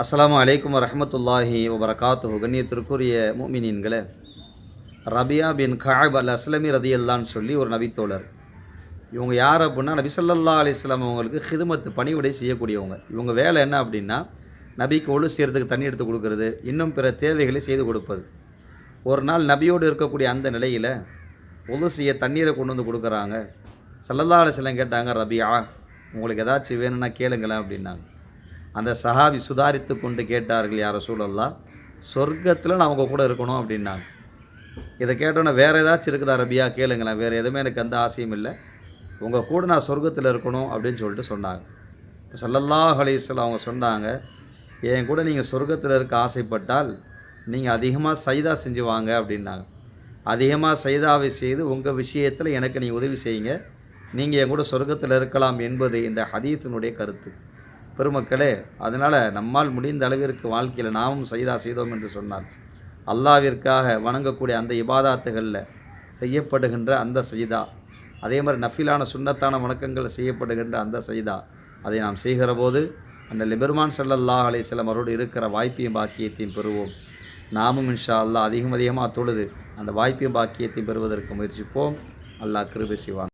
அஸ்ஸலாமு அலைக்கும் வரஹ்மத்துல்லாஹி வபரகாத்துஹு. கண்ணியத்திற்குரிய முஃமினீன்களே, ரபியா பின் கஅப் அல் அஸ்லமி ரதியல்லான்னு சொல்லி ஒரு நபித்தோழர். இவங்க யார் அப்படின்னா, நபி ஸல்லல்லாஹு அலைஹி வஸல்லம் அவங்களுக்கு ஹிதுமத் பணிவிடை செய்யக்கூடியவங்க. இவங்க வேலை என்ன அப்படின்னா, நபிக்கு ஒழு செய்கிறதுக்கு தண்ணி எடுத்து கொடுக்கறது, இன்னும் பிற தேவைகளை செய்து கொடுப்பது. ஒரு நாள் நபியோடு இருக்கக்கூடிய அந்த நிலையில் ஒழு செய்ய தண்ணீரை கொண்டு வந்து கொடுக்குறாங்க. ஸல்லல்லாஹு அலைஹி வஸல்லம் கேட்டாங்க, ரபியா உங்களுக்கு ஏதாச்சும் வேணும்னா கேளுங்களேன் அப்படின்னாங்க. அந்த சஹாபி சுதாரித்து கொண்டு கேட்டார்கள், யார் ரசூலல்லாஹ், சொர்க்கத்தில் நான் அவங்க கூட இருக்கணும் அப்படின்னாங்க. இதை கேட்டோன்னே வேறு ஏதாச்சும் இருக்குதா ரபியா கேளுங்களேன், வேறு எதுவுமே எனக்கு அந்த ஆசையும் இல்லை, உங்கள் கூட நான் சொர்க்கத்தில் இருக்கணும் அப்படின்னு சொல்லிட்டு சொன்னாங்க. இப்போ ஸல்லல்லாஹு அலைஹி வஸல்லம் அவங்க சொன்னாங்க, என் கூட நீங்கள் சொர்க்கத்தில் இருக்க ஆசைப்பட்டால் நீங்கள் அதிகமாக சைதா செஞ்சு வாங்க அப்படின்னாங்க. அதிகமாக சைதாவை செய்து உங்கள் விஷயத்தில் எனக்கு நீங்கள் உதவி செய்யுங்க, நீங்கள் என் கூட சொர்க்கத்தில் இருக்கலாம் என்பது இந்த ஹதீஸினுடைய கருத்து. பெருமக்களே, அதனால் நம்மால் முடிந்த அளவிற்கு வாழ்க்கையில் நாமும் சைதா செய்தோம் என்று சொன்னார். அல்லாவிற்காக வணங்கக்கூடிய அந்த இபாதாத்துகளில் செய்யப்படுகின்ற அந்த சைதா, அதே மாதிரி நஃபிலான சுன்னத்தான வணக்கங்கள் செய்யப்படுகின்ற அந்த சைதா, அதை நாம் செய்கிற போது அந்த பெருமான் ஸல்லல்லாஹு அலைஹி வஸல்லம் அவரோடு இருக்கிற வாய்ப்பையும் பாக்கியத்தையும் பெறுவோம். நாமும் இன்ஷா அல்லாஹ் அதிகமாக தொழுது அந்த வாய்ப்பையும் பாக்கியத்தையும் பெறுவதற்கு முயற்சிப்போம். அல்லாஹ் கிருபை செய்வான்.